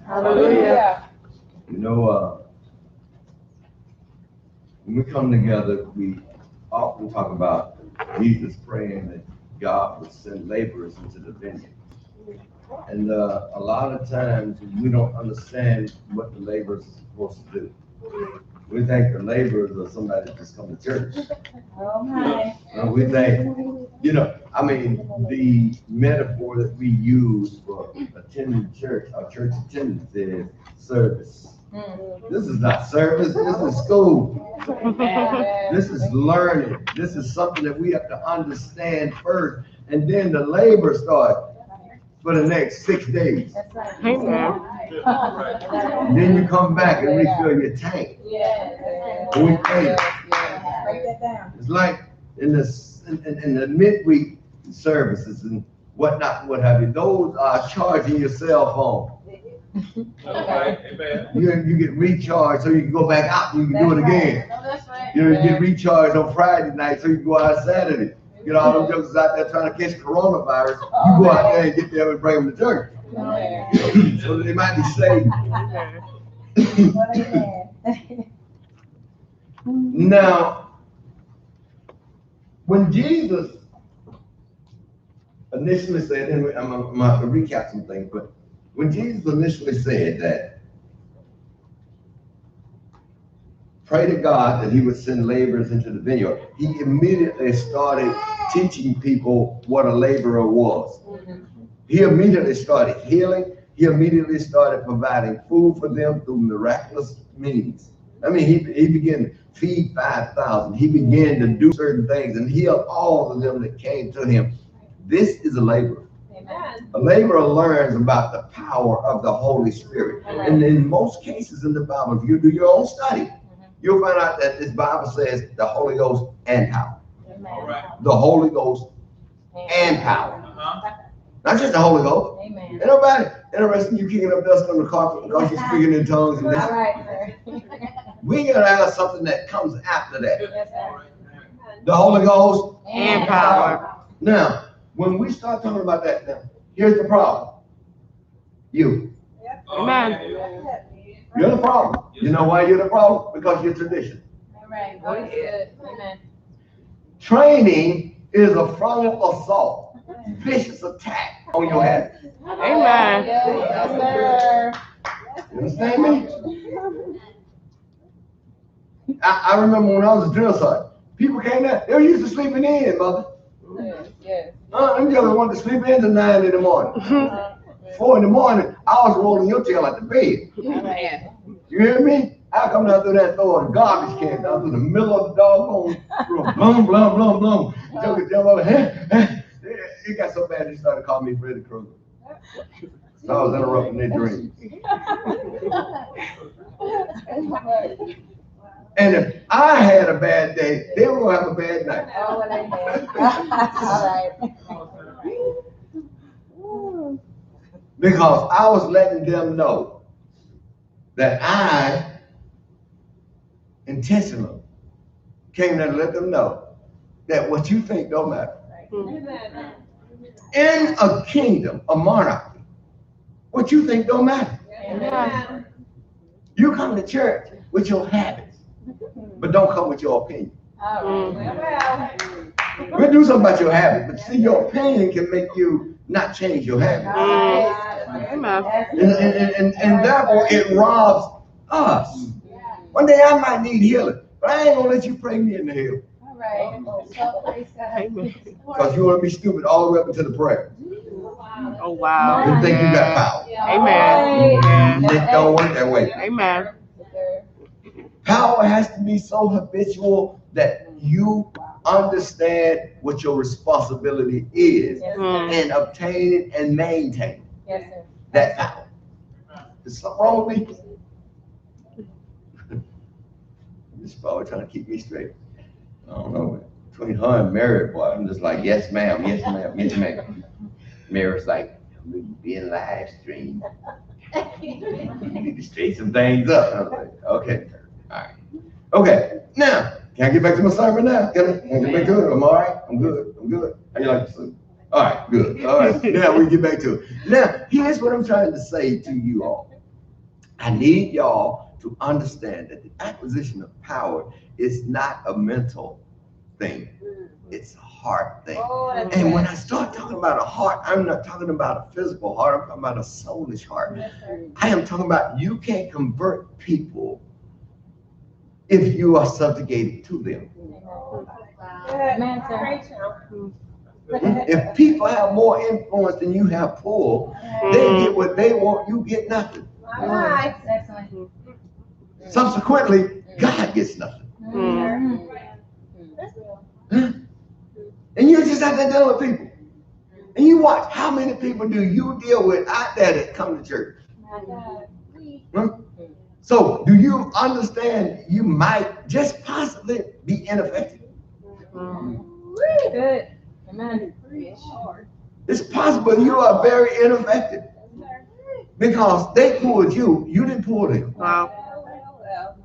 Hallelujah. You know, when we come together, we often talk about Jesus praying that God would send laborers into the vineyard. And a lot of times we don't understand what the laborers are supposed to do. We think the laborers are somebody that just come to church. We think, the metaphor that we use for attending church, our church attendance is service. This is not service. This is school. This is learning. This is something that we have to understand first. And then the labor starts for the next 6 days. Amen. And then you come back and refill your tank. And we pay. It's like in the midweek services and whatnot, what have you. Those are charging your cell phone. You get recharged so you can go back out and you can do it again. You get recharged on Friday night so you can go out Saturday. Get all them jokers out there trying to catch coronavirus. You go out there and get them and bring them to church. So that they might be saved. Now, when Jesus initially said, and I'm going to recap some things, but when Jesus initially said that, pray to God that he would send laborers into the vineyard, he immediately started teaching people what a laborer was. He immediately started healing. He immediately started providing food for them through miraculous means. I mean, he began to feed 5,000. He began to do certain things and heal all of them that came to him. This is a laborer. Amen. A laborer learns about the power of the Holy Spirit. Amen. And in most cases in the Bible, if you do your own study, you'll find out that this Bible says the Holy Ghost and power. Amen. The Holy Ghost and power. Not just the Holy Ghost. Amen. Ain't nobody interested in you kicking up dust on the carpet because you're speaking in tongues. And all right, we gotta have something that comes after that. Yes, the Holy Ghost and power. Now, when we start talking about that, now, here's the problem. You. Amen. You're the problem. You know why you're the problem? Because you're tradition. Right. Amen. Training is a frontal assault, vicious attack on your habits. Amen. Yes, sir. You understand me? I remember when I was a drill sergeant, people came there, they were used to sleeping in, mother. Yes. Them girls wanted to sleep in till 9 in the morning. 4 in the morning, I was rolling your tail out the bed. You hear me? I come down through that door and garbage can down through the middle of the doggone room. Blum, blum, blum, blum. Jump over. It got so bad they started calling me Freddy Krueger. So I was interrupting their dreams. And if I had a bad day, they were going to have a bad night. Oh, all right. Because I was letting them know that I intentionally came there to let them know that what you think don't matter. In a kingdom, a monarchy, what you think don't matter. Amen. You come to church with your habits, but don't come with your opinion. We'll do something about your habits, but see, your opinion can make you not change your habits. And therefore, it robs us. One day I might need healing, but I ain't gonna let you pray me in the hill. Because you want to be stupid all the way up into the prayer. Oh, wow. You think you got power. Amen. It don't work that way. Amen. Power has to be so habitual that you understand what your responsibility is and obtain it and maintain that power. Is something wrong with me? This is probably trying to keep me straight. I don't know. Between her and Mary, boy, I'm just like, yes, ma'am, yes, ma'am, yes, ma'am. Mary's like, I'm going to be in live stream. You need to straighten some things up. I was like, okay, all right. Okay, now, can I get back to my sermon now? Can I get back to it? I'm all right? I'm good. How you like to sleep? All right, good. All right, now we get back to it. Now, here's what I'm trying to say to you all. I need y'all to understand that the acquisition of power is not a mental thing. It's a heart thing. And when I start talking about a heart, I'm not talking about a physical heart. I'm talking about a soulish heart. I am talking about you can't convert people if you are subjugated to them. If people have more influence than you have pull, they get what they want, you get nothing. Subsequently, God gets nothing. Mm. Huh? And you just have to deal with people. And you watch how many people do you deal with out there that come to church. Huh? So do you understand you might just possibly be ineffective? Good. Amen. It's possible you are very ineffective because they pulled you, you didn't pull them. Wow.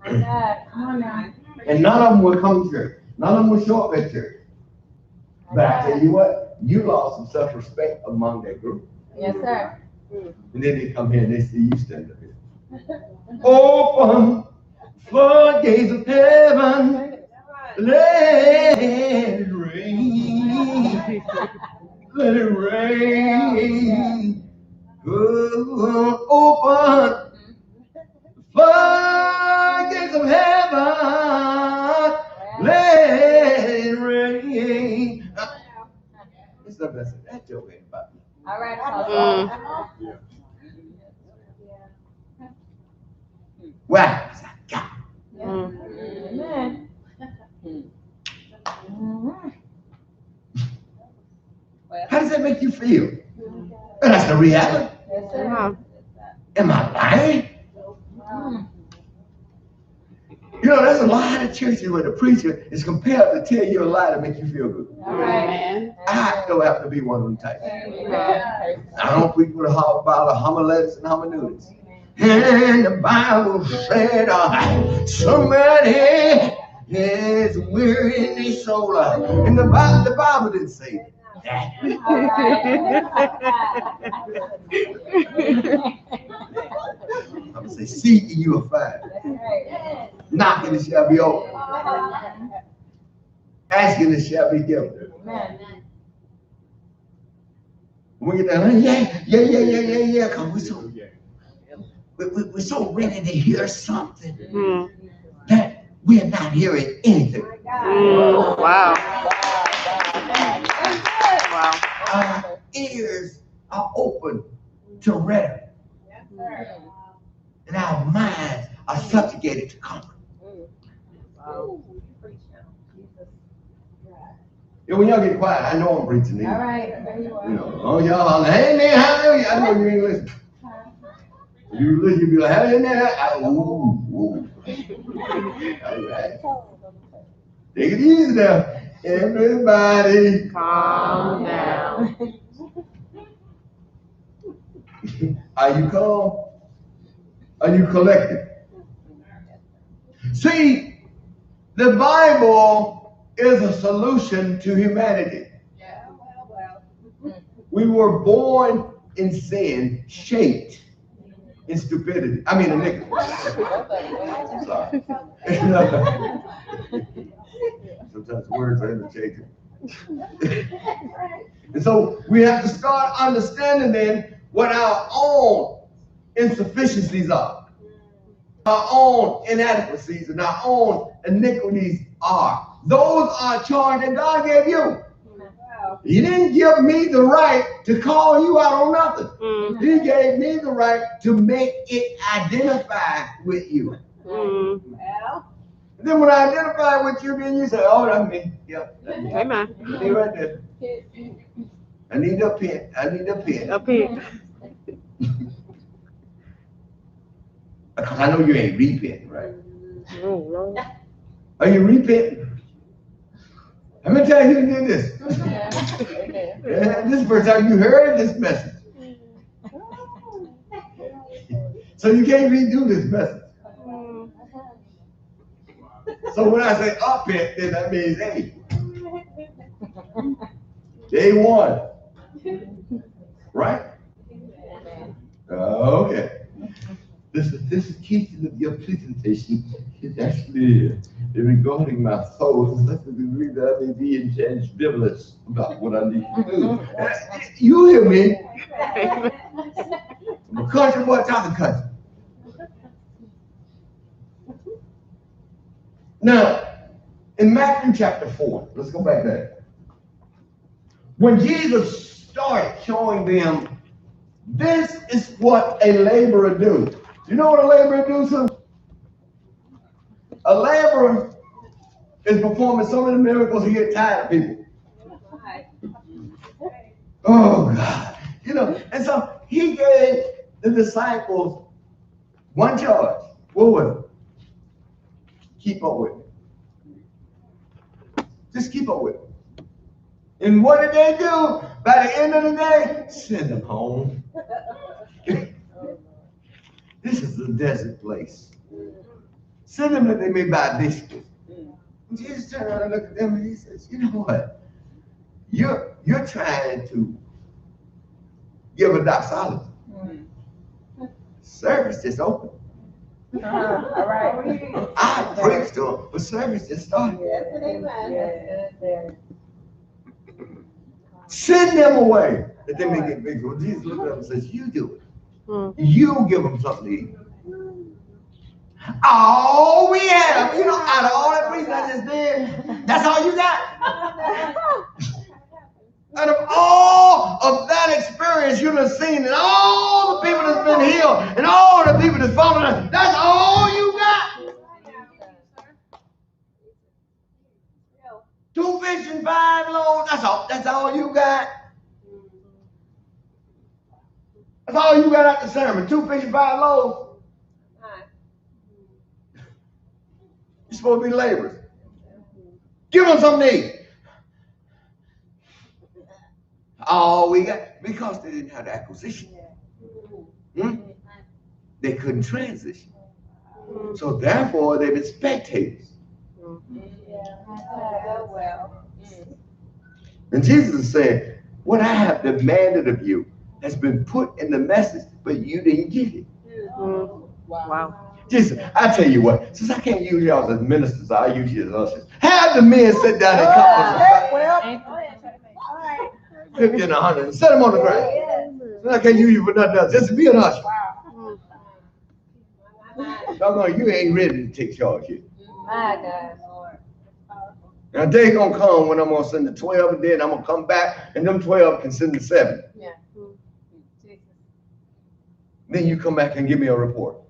Come on now. And none of them will come to church. None of them will show up at church. But I tell you what, you lost some self-respect among that group. Yes, sir. And then they come here and they see you stand up here. Open floodgates of heaven, let it rain, let it rain. Open floodgates of heaven, let it rain. It's the best. That joke ain't about me. All right, Apostle. Why? God. Amen. How does that make you feel? And that's the reality. Yes, sir. Wow. Am I lying? You know, there's a lot of churches where the preacher is compelled to tell you a lie to make you feel good. All right. I don't have to be one of them types. Amen. I don't preach with about the homiletics and hermeneutics. And the Bible said, somebody is weary in their soul. And the Bible didn't say that. I'm going to say, seek and you will find. Knocking it shall be open. Asking it shall be given. Amen. We get that, yeah, because we're so ready to hear something Mm. that we're not hearing anything. Mm. Wow. Wow. Our ears are open to rhetoric, and our minds are subjugated to comfort. Yeah, when y'all get quiet, I know I'm preaching. All right. There you You are. know, oh y'all, hey man, hallelujah. I know you ain't listening. You listen, you be like, hey man, ooh. All right. Take it easy now. Everybody. Calm down. Are you calm? Are you collected? See, the Bible is a solution to humanity. We were born in sin, shaped in stupidity. I mean, iniquity. I'm sorry. Sometimes words are interchangeable. And so we have to start understanding then what our own insufficiencies are, our own inadequacies and our own iniquities are. Those are charged that God gave you. He didn't give me the right to call you out on nothing. Mm. He gave me the right to make it identify with you. Mm. And then when I identify with you, then you say, oh, that's me. Yeah, that's me. Amen. Me right there. I need a pen. I need a pen. Up here. Because I know you ain't repenting, right? Oh, Lord. Are you repenting? Let me tell you who did this. Yeah, this is the first time you heard this message. So you can't redo this message. So when I say up it, then that means hey. Day one. Right? Okay. This key to your presentation is actually regarding my soul to such a degree that I may be ambivalent about what I need to do. You hear me? I'm a country boy talking country. Now, in Matthew chapter 4, let's go back there. When Jesus started showing them, this is what a laborer do. You know what a laborer do, son? A laborer is performing so many miracles, he get tired of people. Oh God. You know, and so he gave the disciples one charge. What was it? Keep up with it. Just keep up with it. And what did they do? By the end of the day, send them home. This is a desert place. Send them that they may buy biscuits. And Jesus turned around and looked at them and he says, you know what? You're trying to give a doxology. Service just opened. All right. I preached to them, but service just started. Send them away that they may get bigger. Well, Jesus looked at them and says, you do it. You give them something to eat. All we have, you know, out of all that preaching I just did, that's all you got? Out of all of that experience you have seen, and all the people that's been healed, and all the people that's fallen, that's all you got? 2 fish and 5 loaves, that's all you got? That's all you got out the sermon, 2 fish and 5 loaves? You're supposed to be laborers. Give them something to eat. All we got, because they didn't have the acquisition. They couldn't transition. So therefore, they've been spectators. And Jesus is saying, what I have demanded of you has been put in the message, but you didn't get it. Wow. Jesus, I tell you what, since I can't use y'all as ministers, I'll use you as ushers. Have the men sit down and come. 50 and 100 and set them on the ground. So I can't use you for nothing else. Just be an usher. Doggone, you ain't ready to take charge yet. Now day gonna come when I'm gonna send the 12, and then I'm gonna come back, and them 12 can send the 7. Then you come back and give me a report.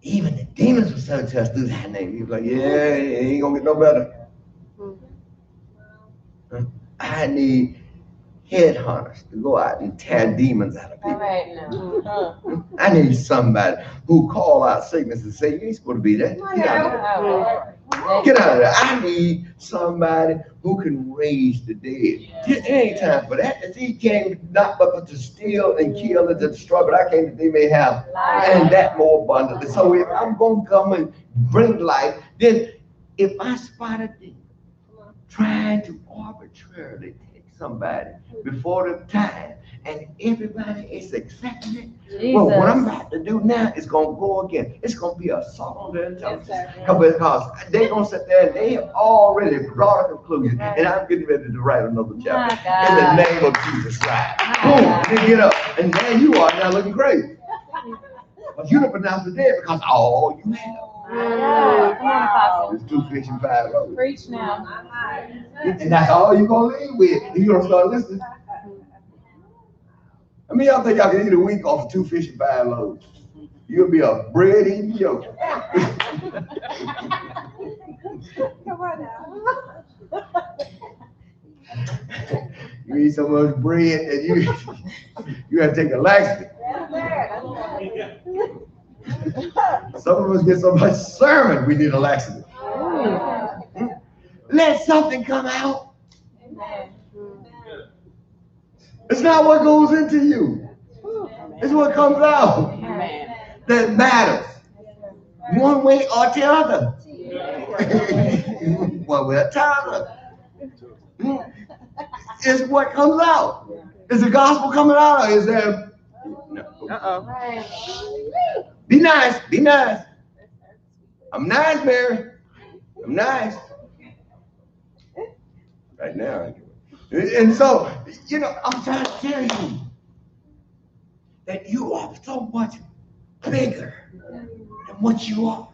Even the demons were saying to us through that name. He was like, yeah, it ain't gonna get no better. I need headhunters to go out and tear demons out of people. I need somebody who call out sickness and say, you ain't supposed to be there. Get out of there. Get out of there. I need somebody who can raise the dead. There ain't time for that. He came not but to steal and kill and to destroy, but I came that they may have and that more abundantly. So if I'm going to come and bring life, then if I spot a demon trying to arbitrarily take somebody before the time, and everybody is accepting it. Well, what I'm about to do now is going to go again. It's going to be assault on their intelligence. Because they're going to sit there and they have already brought a conclusion. And I'm getting ready to write another chapter in the name of Jesus Christ. Boom, they get up. And there you are now looking crazy. But you don't pronounce the dead because all you have. It's 2 fish and 5 loaves. Preach now. And that's all you're going to leave with. And you're going to start listening. I mean, y'all think y'all can eat a week off of 2 fish and 5 loaves. You'll be a bread eating yolk. Come on now. You eat so much bread that you have to take a laxative. Some of us get so much sermon, we need a laxative. Let something come out. It's not what goes into you. It's what comes out that matters. One way or the other. One way or the other. It's what comes out. Is the gospel coming out or is there? No. Be nice. Be nice. I'm nice, Mary. I'm nice. Right now. And so, you know, I'm trying to tell you that you are so much bigger than what you are.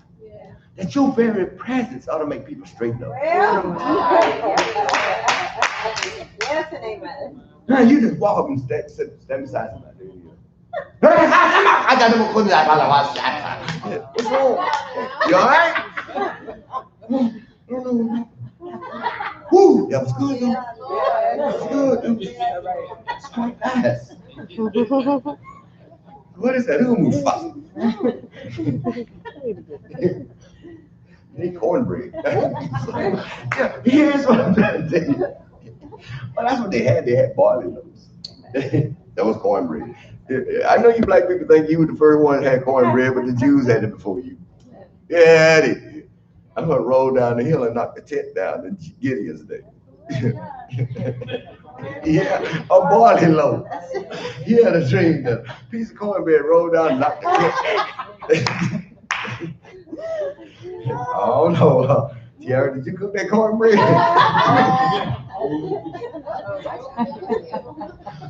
That your very presence ought to make people straighten up. Yes and amen. Now you just walk up and stand beside somebody. What's You all right? Woo, that was good, though. That was good. It's quite nice. What is that? Who moves fast? They cornbread. Yeah, here's what I'm trying to tell you. Well, that's what they had. They had barley loaves. That was cornbread. I know you black people think you were the first one that had cornbread, but the Jews had it before you. Yeah, they did. I'm gonna roll down the hill and knock the tent down in Gideon's day. Yeah, a barley loaf. He had a dream that a piece of cornbread rolled down and knocked the tent. Oh no, Tiara, did you cook that cornbread?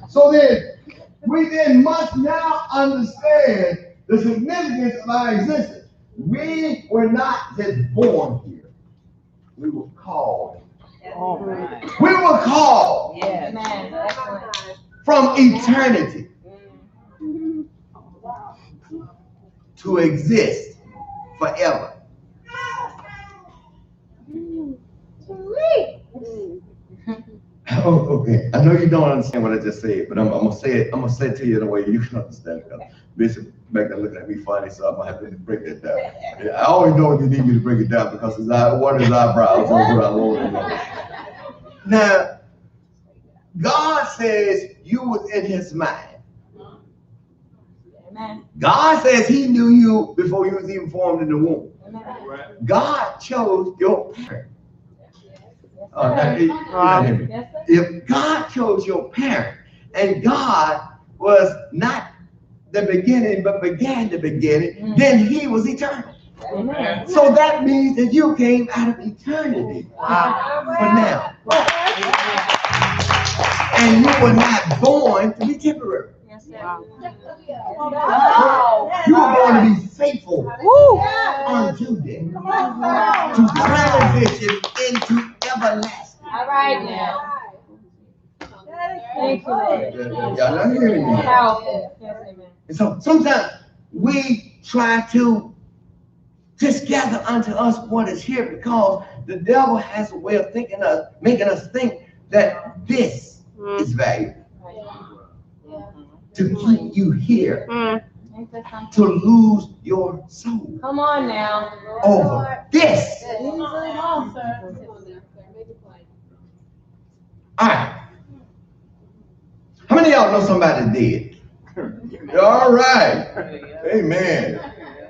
So then, we then must now understand the significance of our existence. We were not just born here. We were called. Oh, man. We were called from eternity to exist forever. Oh, okay. I know you don't understand what I just said, but I'm gonna say it. I'm gonna say it to you in a way you can understand it. Bishop back there looking at me funny, so I'm gonna have to break that down. I always know you need me to break it down because one of his eyebrows over our Lord. Now, God says you was in His mind. Amen. God says He knew you before you was even formed in the womb. Amen. God chose your parent. If God chose your parent and God was not the beginning but began the beginning, then He was eternal. Amen. So that means that you came out of eternity for now. And you were not born to be temporary. You were born to be faithful unto death, to transition into everlasting. All right now. Thank you, Lord. Y'all not hearing me? Powerful. Yes, amen. And so sometimes we try to just gather unto us what is here because the devil has a way of making us think that this is valuable. To keep you here, to lose your soul. Come on now. Over this. All right. How many of y'all know somebody dead? All right. Amen.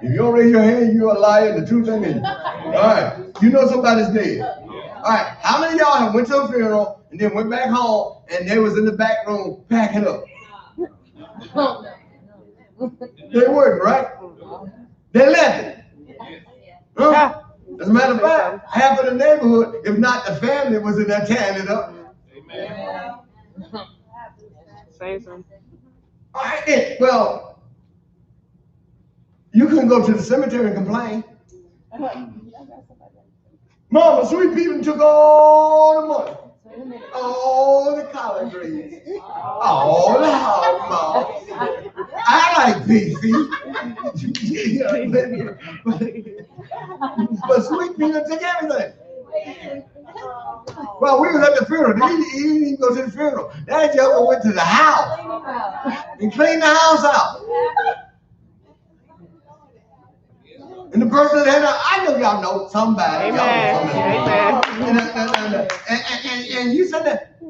If you don't raise your hand, you're a liar. The truth ain't in you. All right. You know somebody's dead. All right. How many of y'all have went to a funeral and then went back home and they was in the back room packing up? They weren't, right? They left it. Huh? As a matter of fact, half of the neighborhood, if not the family, was in there tearing it up. Amen. Say something. All right, then. Well, you couldn't go to the cemetery and complain. Mama, Sweet Peter took all the money, all the collard greens, all the hog maws. I like beef. But Sweet Peter took everything. Well, we was at the funeral. He didn't even go to the funeral. That joker went to the house and cleaned the house out. And the person that had, I know y'all know somebody. Amen. Amen. And you said that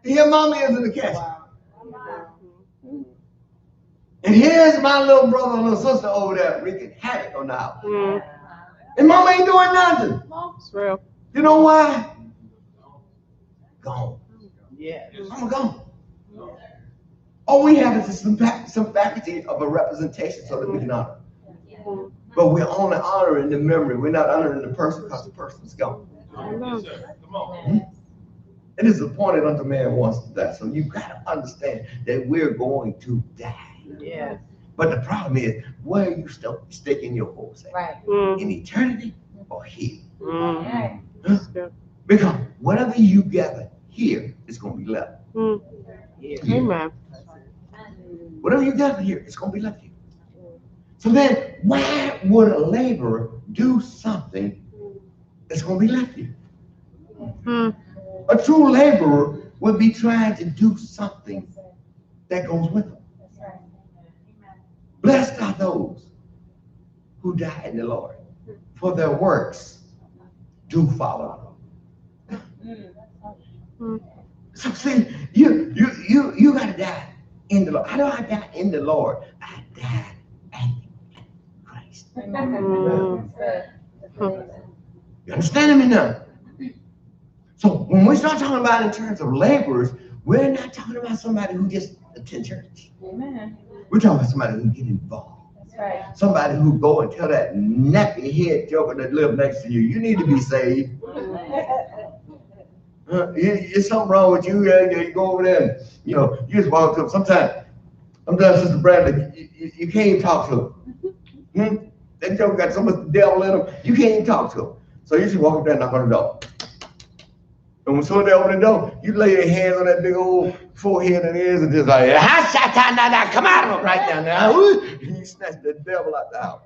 your mama is in the casket. And here's my little brother and little sister over there wreaking havoc on the house. And mama ain't doing nothing. It's real. You know why? Gone. Yeah. I'm gone. All we have is some faculty of a representation so that we can honor. But we're only honoring the memory. We're not honoring the person because the person's gone. Yes, Come on. It is appointed unto man once to die. So you got to understand that we're going to die. Yeah. But the problem is, where are you staking your horse at? Right. In eternity or here? Right. Huh? Because whatever you gather here is going to be left. Here. Amen. Whatever you gather here, it's going to be left here. So then, why would a laborer do something that's going to be left you? A true laborer would be trying to do something that goes with them. Blessed are those who die in the Lord, for their works do follow them. So see, you gotta die in the Lord. How do I die in the Lord? I died at Christ. You understand me now? So when we start talking about in terms of laborers, we're not talking about somebody who just attend church. Amen. We're talking about somebody who get involved. That's right. Somebody who go and tell that nappy head joker that live next to you, you need to be saved. There's something wrong with you. You go over there and, you just walk up. Sometimes, Sister Bradley, you can't even talk to him. That joker got so much devil in him, you can't even talk to him. So you just walk up there and knock on the door. And when someone open the door, you lay your hands on that big old forehead and ears and just like, come out of him right now. And you snatch the devil out the house.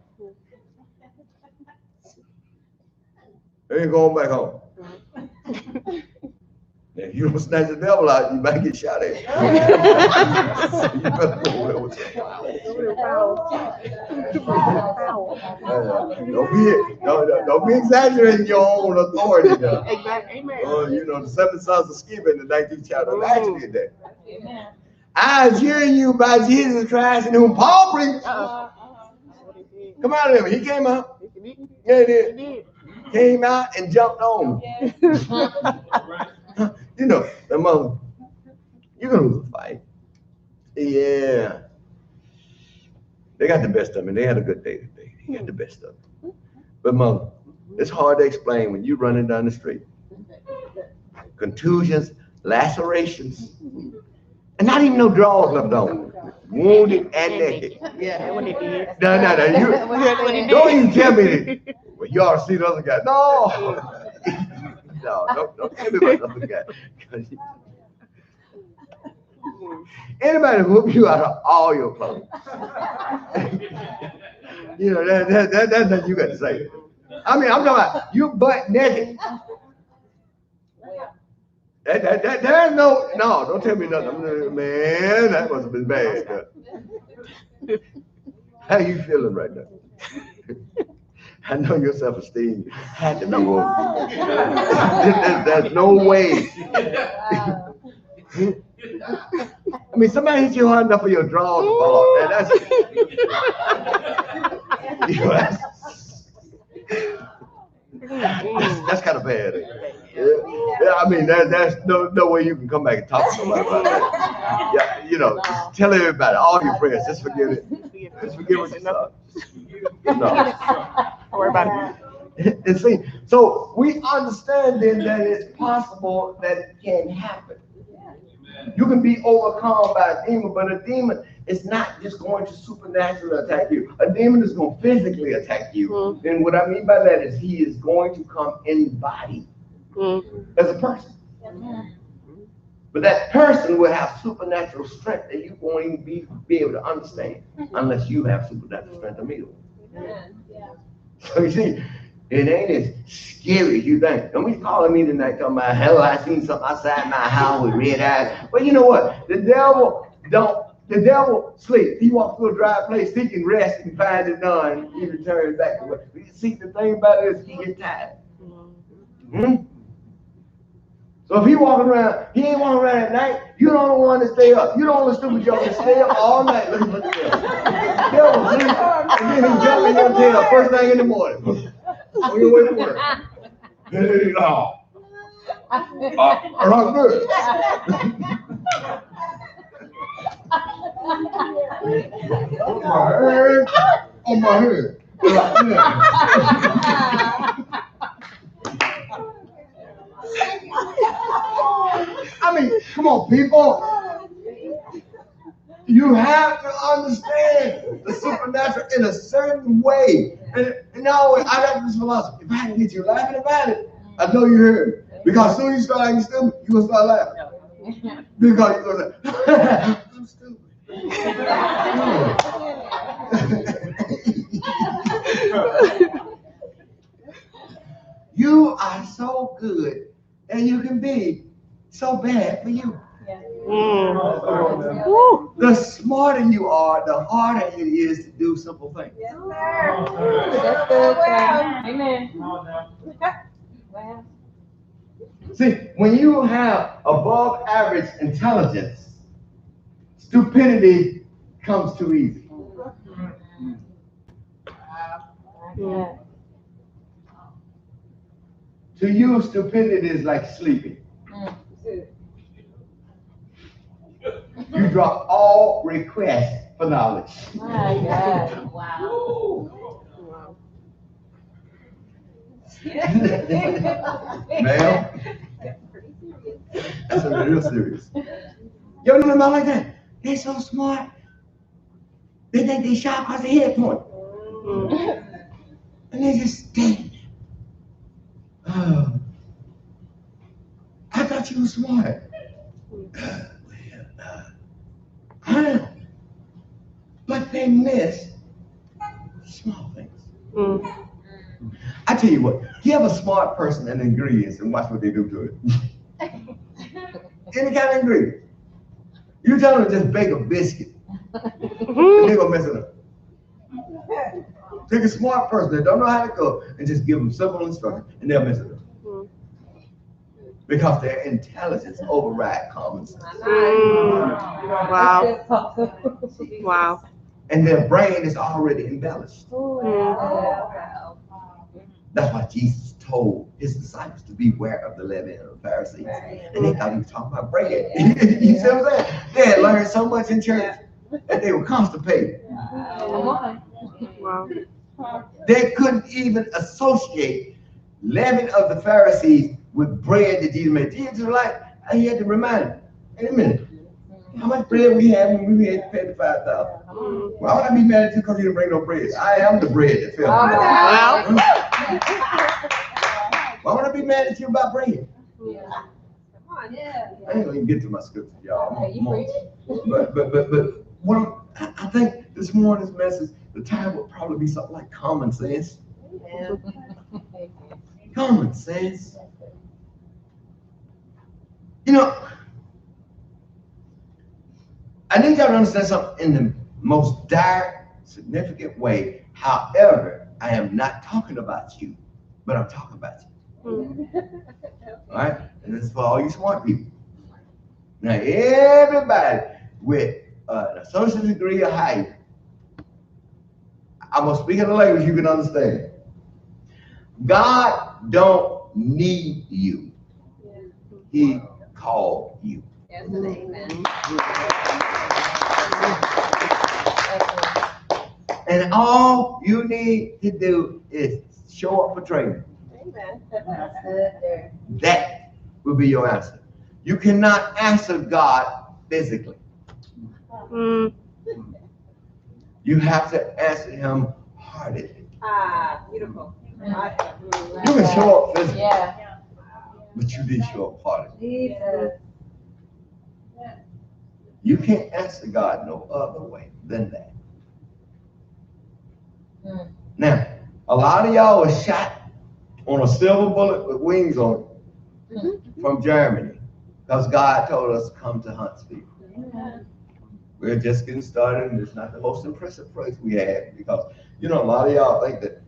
Then you're going back home. If you don't snatch the devil out, you might get shot at. You better go over there with your power. Don't be exaggerating your own authority now. Exactly. Amen. The 7 sons of Sceva in the 19th chapter actually did that. Amen. I adjure you by Jesus Christ in whom Paul preached. Come out of him. He came out. Yeah, he did. Came out and jumped on him. The mother, you're going to lose the fight. Yeah. They got the best of me. They had a good day today. They got the best of me. But mother, it's hard to explain when you're running down the street. Contusions, lacerations, and not even no drawers left on. Wounded and naked. Yeah, what he did. No. Don't even tell me that. Well, you ought to see the other guy. No. No, don't tell me about the other guy. Anybody whoop you out of all your clothes. That's nothing you got to say. I mean, I'm talking about you butt naked. There's no, don't tell me nothing. Man, that must have been bad. How you feeling right now? I know your self-esteem had to be woke. There's no way. I mean, somebody hit you hard enough for your drawers to fall off. That's kind of bad. Yeah, I mean, there's no way you can come back and talk to somebody about that. Yeah, just tell everybody, all your friends, just forget it. Just forget what you saw. No. Don't worry about it. And see, so we understand then that it's possible that it can happen. You can be overcome by a demon, but a demon is not just going to supernaturally attack you. A demon is going to physically attack you. And what I mean by that is he is going to come in body as a person. But that person will have supernatural strength that you won't even be able to understand unless you have supernatural strength to meet them. So you see, it ain't as scary as you think. Don't be calling me tonight talking about, hell, I seen something outside my house with red eyes. But you know what? The devil sleeps. He walks through a dry place seeking rest and finds it done. He returns back to work. See, the thing about it is he gets tired. So if he ain't walking around at night, you're the only one to stay up. You're the only stupid joker to stay up all night looking for the devil. And then he jump in your tail first thing in the morning. On your way to work. Hey, I'm good. On my head. I mean, come on, people. You have to understand the supernatural in a certain way. And now I got this philosophy. If I can get you laughing about it, I know you heard it. Because as soon as you start acting stupid, you're going to start laughing. Because you're going to say, I'm stupid. You are so good, and you can be so bad for you. Woo. The smarter you are, the harder it is to do simple things. Yes, sir. That's good, sir. Amen. Well, See, when you have above average intelligence, stupidity comes too easy. Yeah. To you, stupidity is like sleeping. You drop all requests for knowledge. my God. Wow. Ma'am, that's real serious. You know them out like that? They're so smart. They think they sharp because they head point. And they just stand there. Oh, I thought you were smart. I know. But they miss small things. I tell you what, give a smart person an ingredients and watch what they do to it. Any kind of ingredient. You tell them to just bake a biscuit, and they're gonna mess it up. Take a smart person that don't know how to cook and just give them simple instructions, and they'll mess it up. Because their intelligence override common sense. Wow. Wow. And their brain is already embellished. That's why Jesus told his disciples to beware of the leaven of the Pharisees. And they thought he was talking about bread. You see what I'm saying? They had learned so much in church that they were constipated. Wow. They couldn't even associate leaven of the Pharisees with bread that Jesus made. Jesus was like, he had to remind them, in a minute, how much bread we had when we had paid the 5,000? Why would I be mad at you because you didn't bring no bread? I am the bread that fell. Why would I be mad at you about bread? I ain't gonna even get to my scripture, y'all. But what I think this morning's message, the time would probably be something like common sense. Common sense. You know, I need y'all to understand something in the most dire, significant way. However, I am not talking about you, but I'm talking about you. All right? And this is for all you smart people. Now, everybody with an associate degree or higher, I'm going to speak in a language you can understand. God don't need you. He called you. Yes, and amen. And all you need to do is show up for training. Amen. That's good there. That will be your answer. You cannot answer God physically. You have to answer him heartedly. Ah, beautiful. You can show up physically, Yeah. but you didn't show up heartedly. Jesus. You can't answer God no other way than that. Now, a lot of y'all were shot on a silver bullet with wings on it from Germany because God told us to come to Huntsville. We're just getting started, and it's not the most impressive place we had because, you know, a lot of y'all think that,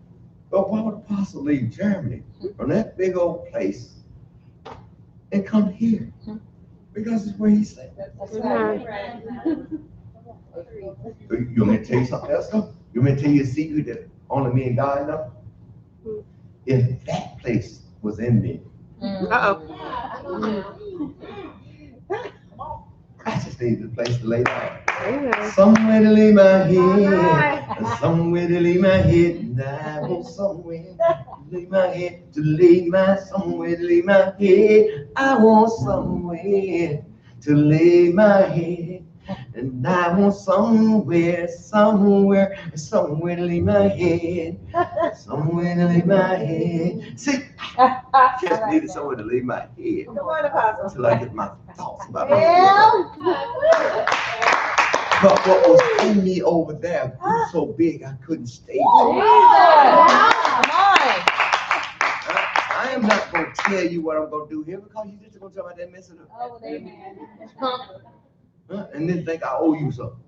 but why would Apostle leave Germany from that big old place and come here? Because it's where he said. That's right. You want me to tell you something else though? You want me to tell you a secret that only me and God know? If that place was in me, I just needed a place to lay down. Somewhere to lay my head, somewhere to lay my head, and I want somewhere to lay my head, somewhere to lay my head. I want somewhere to lay my head, and I want somewhere to lay my head, somewhere to lay my head. See, I just needed somewhere to lay my head until I get my thoughts about myself. But what was in me over there grew so big I couldn't stay. I I am not going to tell you what I'm going to do here because you just going to talk about that messing up. Oh, amen. And then think I owe you something.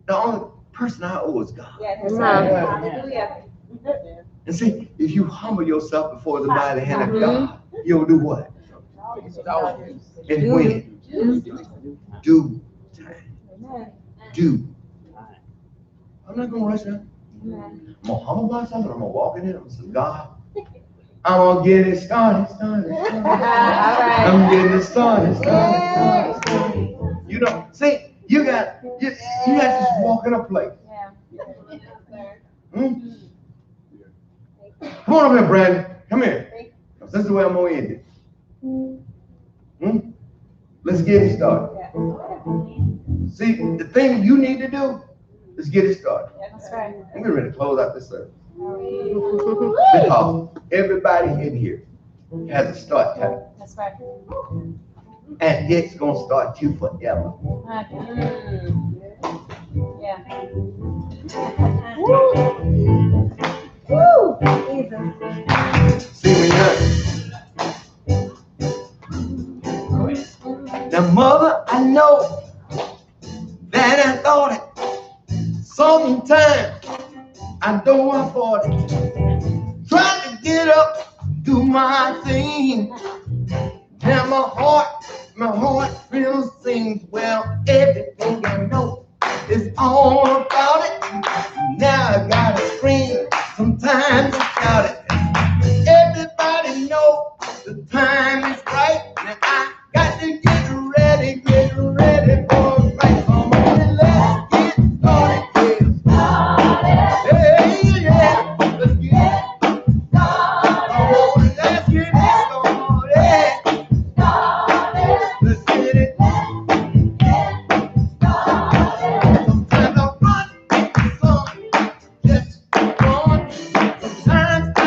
The only person I owe is God. Yes, that's right. Hallelujah. And see, if you humble yourself before the mighty hand of God, you'll do what? And when? Do time. Do. I'm not going to rush out. I'm going to humble myself and I'm going to walk in it. I'm going to say, God, I'm going to get it started. I'm getting it started. You know, see, you got to just walk in a place. Hmm? Come on over here, Brandon. Come here. This is the way I'm going to end it. Hmm? Let's get it started. See, the thing you need to do is get it started. That's right. I'm getting ready to close out this service. Because everybody in here has a start time. That's right. And it's going to start you forever. Yeah. Woo! Jesus. See, now, mother, I know that I thought it. Sometimes I don't afford it. Try to get up, do my thing. Now my heart feels things. Well, everything I know is all about it. Now I gotta scream, sometimes I shout it. Everybody know the time is right. Now I got to get ready for a fight. Come on and let's get started. Hey, yeah, let's get started. Come on and let's get it started. Let's get it. Sometimes I run into some, just run. Sometimes I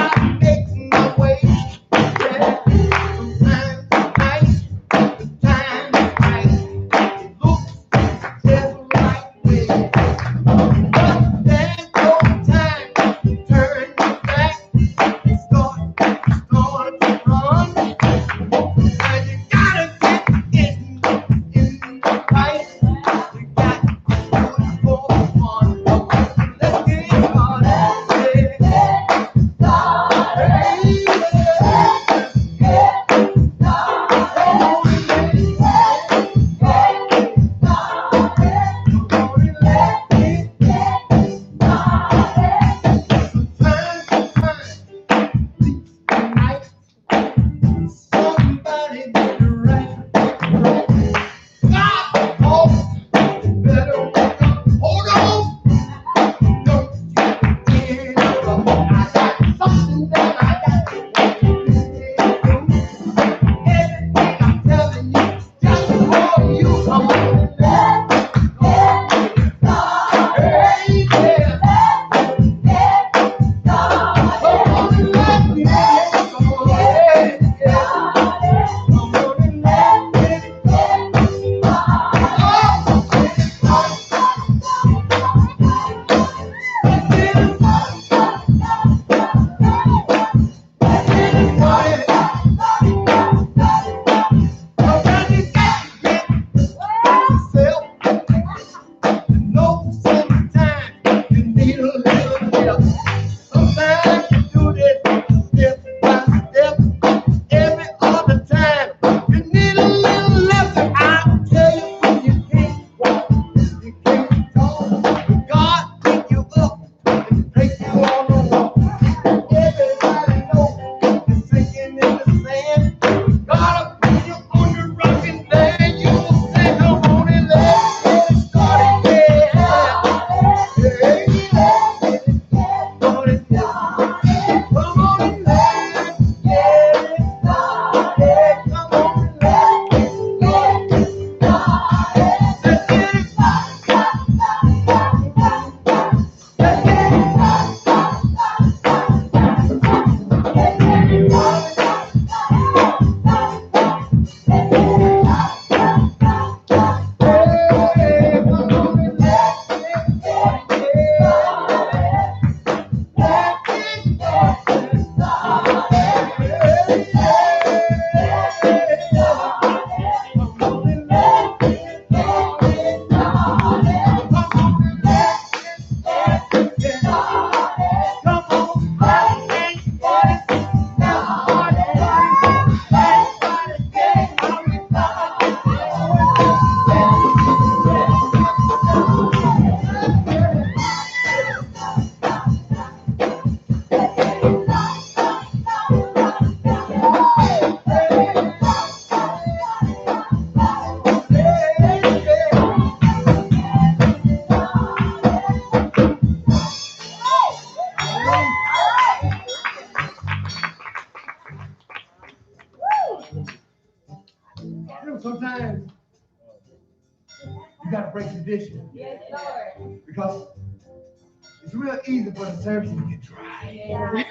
It's real easy for the service to get dry.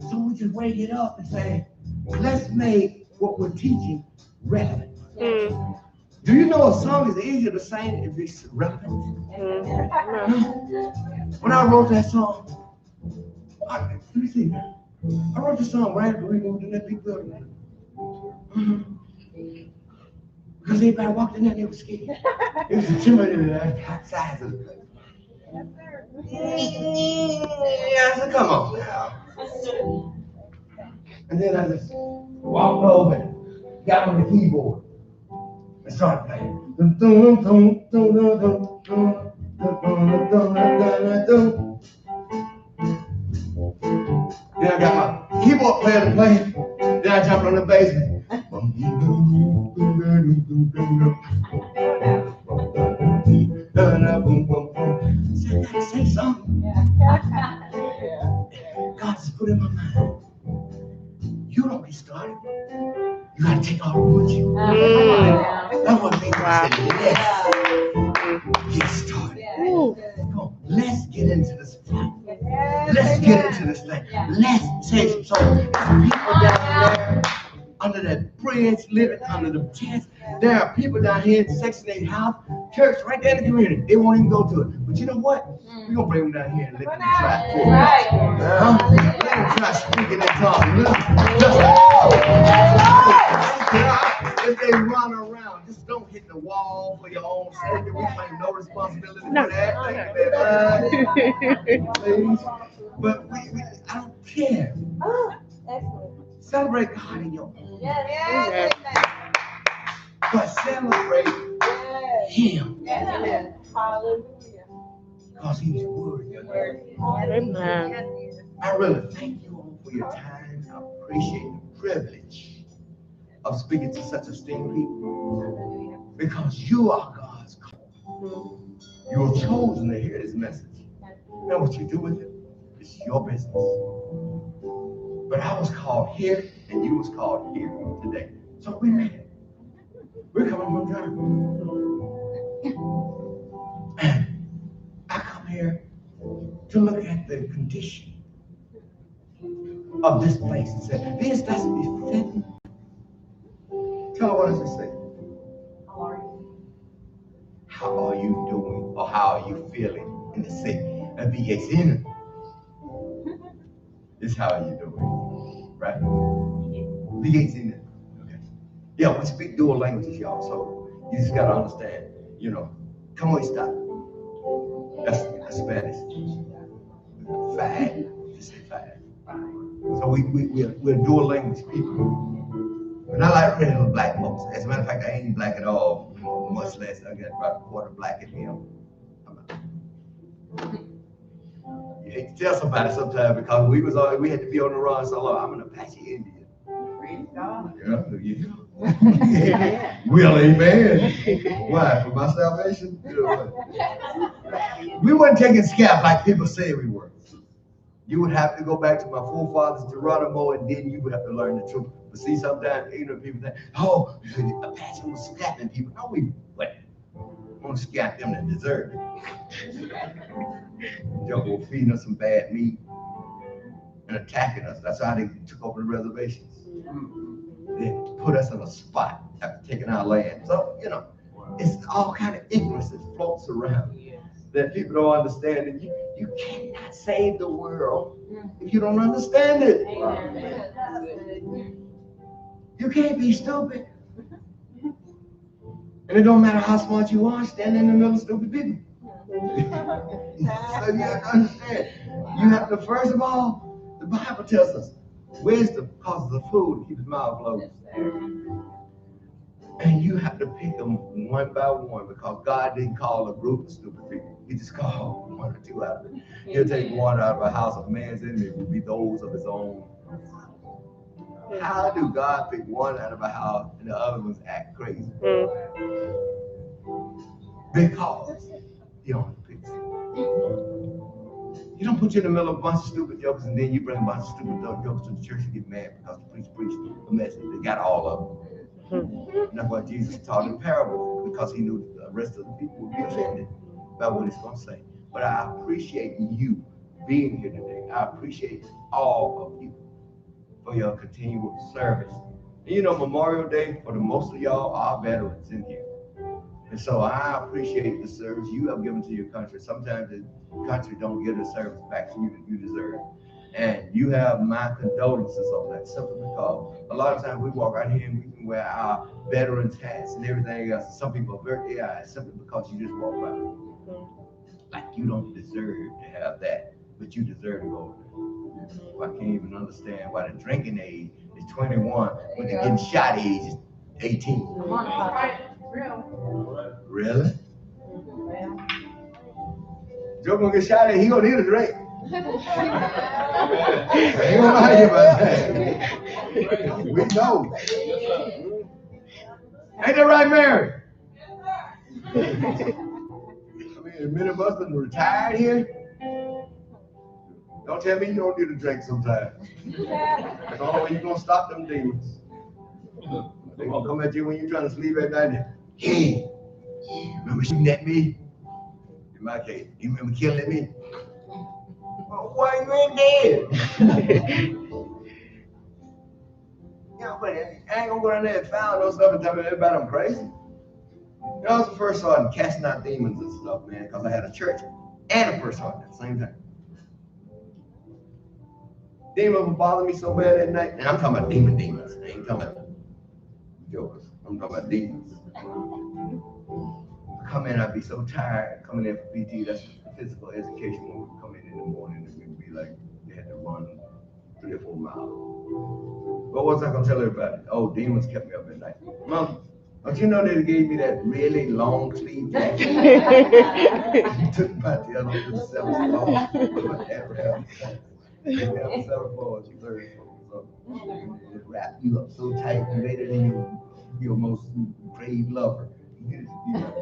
So we just wake it up and say, let's make what we're teaching relevant. Do you know a song is easier to sing if it's relevant? When I wrote that song, let me see. I wrote the song right after we moved in that big building. Because everybody walked in there and they were scared. It was intimidating that size of the place. Yeah, I said, come on now. And then I just walked over and got on the keyboard and started playing. Then I got my keyboard player to play. Then I jumped on the bass. Say something. God just put in my mind. You don't get started. You gotta take all the wood you. That's what made me say, let's get started. Come on, let's get into this fight. Let's get into this thing. Let's take some souls. People down there under that bridge, living under the tents. There are people down here in Section 8 house, church right there in the community. They won't even go to it. But you know what? We're going to bring them down here and let them try for it. Let them try speaking in tongues. If they run around, just don't hit the wall for your own safety. We claim no responsibility for that. Please. But I don't care. Celebrate God in your own. Yes. But celebrate Him. Hallelujah. Because He's worthy. Amen. I really thank you all for your time. I appreciate the privilege of speaking to such esteemed people. Because you are God's call. You were chosen to hear this message. Now what you do with it is your business. But I was called here and you was called here today. So we made it. We're coming from God. And I come here to look at the condition of this place and say, this doesn't be fitting. Tell her what does it say? How are you doing? Or how are you feeling in the city? And BA's in it. This is how are you doing? Right? BA's in it. Okay. Yeah, we speak dual languages, y'all, so you just gotta understand, como está? That's Spanish. Fine. Just say fine. So we're dual language people. And I like regular black folks. As a matter of fact, I ain't black at all, much less. I got about a quarter black in me. You hate to tell somebody sometimes because we had to be on the run so long. I'm an Apache Indian. Praise God. Yeah. Well, amen. Why? For my salvation? We weren't taking scalp like people say we were. You would have to go back to my forefathers, Geronimo, and then you would have to learn the truth. But see, sometimes people think, oh, Apache was scalping people. No, we wouldn't. We want to scalp them that deserve it. Jungle feeding us some bad meat and attacking us. That's how they took over the reservations. They put us in a spot after taking our land. So, it's all kind of ignorance that floats around that people don't understand. And you cannot save the world if you don't understand it. You can't be stupid. And it don't matter how smart you are, standing in the middle of stupid people. So you have to understand. You have to, first of all, the Bible tells us, wisdom causes a fool to keep his mouth closed. And you have to pick them one by one because God didn't call a group of stupid people. He just called one or two out of it. He'll take one out of a house of man's enemy will be those of his own. How do God pick one out of a house and the other ones act crazy? Because he only picks. You don't put you in the middle of a bunch of stupid jokers and then you bring a bunch of stupid jokers to the church and get mad because the preacher preached a message that got all of them. And that's why Jesus taught in parables, because he knew the rest of the people will be offended by what he's going to say. But I appreciate you being here today. I appreciate all of you for your continual service. And you know, Memorial Day, for the most of y'all, are veterans in here. And so I appreciate the service you have given to your country. Sometimes the country don't give the service back to you that you deserve. And you have my condolences on that, simply because a lot of times we walk out here and we can wear our veterans hats and everything else. Some people are very eyes simply because you just walk by. Like you don't deserve to have that, but you deserve to go there. I can't even understand why the drinking age is 21 when the getting shot age is 18. Really? Joe gonna get shot at, he gonna need a drink. He gonna lie about that. We know. Ain't that right, Mary? I mean, many of us are retired here. Don't tell me you don't need a drink sometime. That's the only way you're gonna stop them demons. They're gonna come at you when you're trying to sleep at night. Hey, remember shooting at me? In my case, you remember killing me? Well, why you ain't dead? But I ain't gonna go down there and find no stuff and tell everybody I'm crazy. You know, I was the first sergeant casting out demons and stuff, man, because I had a church and a first sergeant at the same time. Demons would bother me so bad at night, and I'm talking about demons. I ain't talking about jokers. I'm talking about demons. I come in, I'd be so tired coming in for PT. That's physical education when we come in the morning, and we'd be like, they had to run 3 or 4 miles. What was I gonna tell everybody? Oh, demons kept me up at night. Mom, don't you know they gave me that really long sleeve jacket? Took my tail off to the 7th floor. Put my hat around. You have 7 floors, you 30 floors. So it wrap you up so tight, you made it in your most brave lover. You just be like,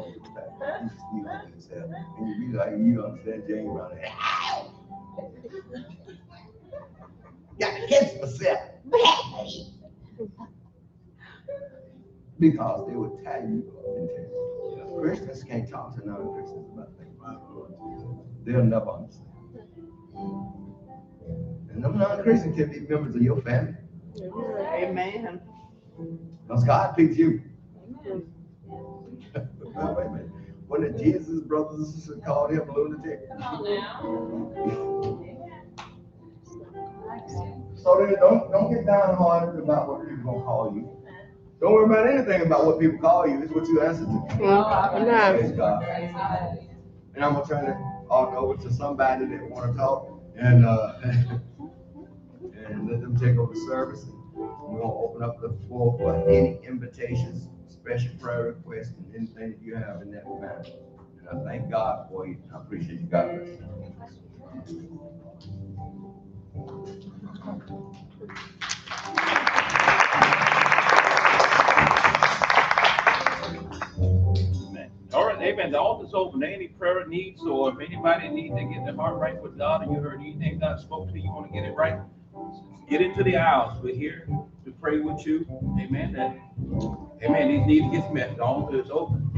you just be like yourself. And you be like, you understand James Brown. Got against myself. Because they would tie you up and tell you. Christians can't talk to non-Christians about things. They'll never understand. And them non-Christians can be members of your family. Amen. Because God picked you. Wait a minute. One of Jesus' brothers and sisters called him a lunatic. So then don't get downhearted about what people gonna call you. Don't worry about anything about what people call you. It's what you answer to. Praise God. And I'm gonna turn it on over to somebody that want to talk and and let them take over the service. We're gonna open up the floor for any invitations, special prayer requests, and anything that you have in that manner. And I thank God for you. I appreciate you. God bless you. All right, amen. The altar's open. Any prayer needs, or if anybody needs to get their heart right with God, and you heard anything God spoke to you, want to get it right, get into the aisles. We're here to pray with you. Amen. Amen. These needs to get met. The altar is open.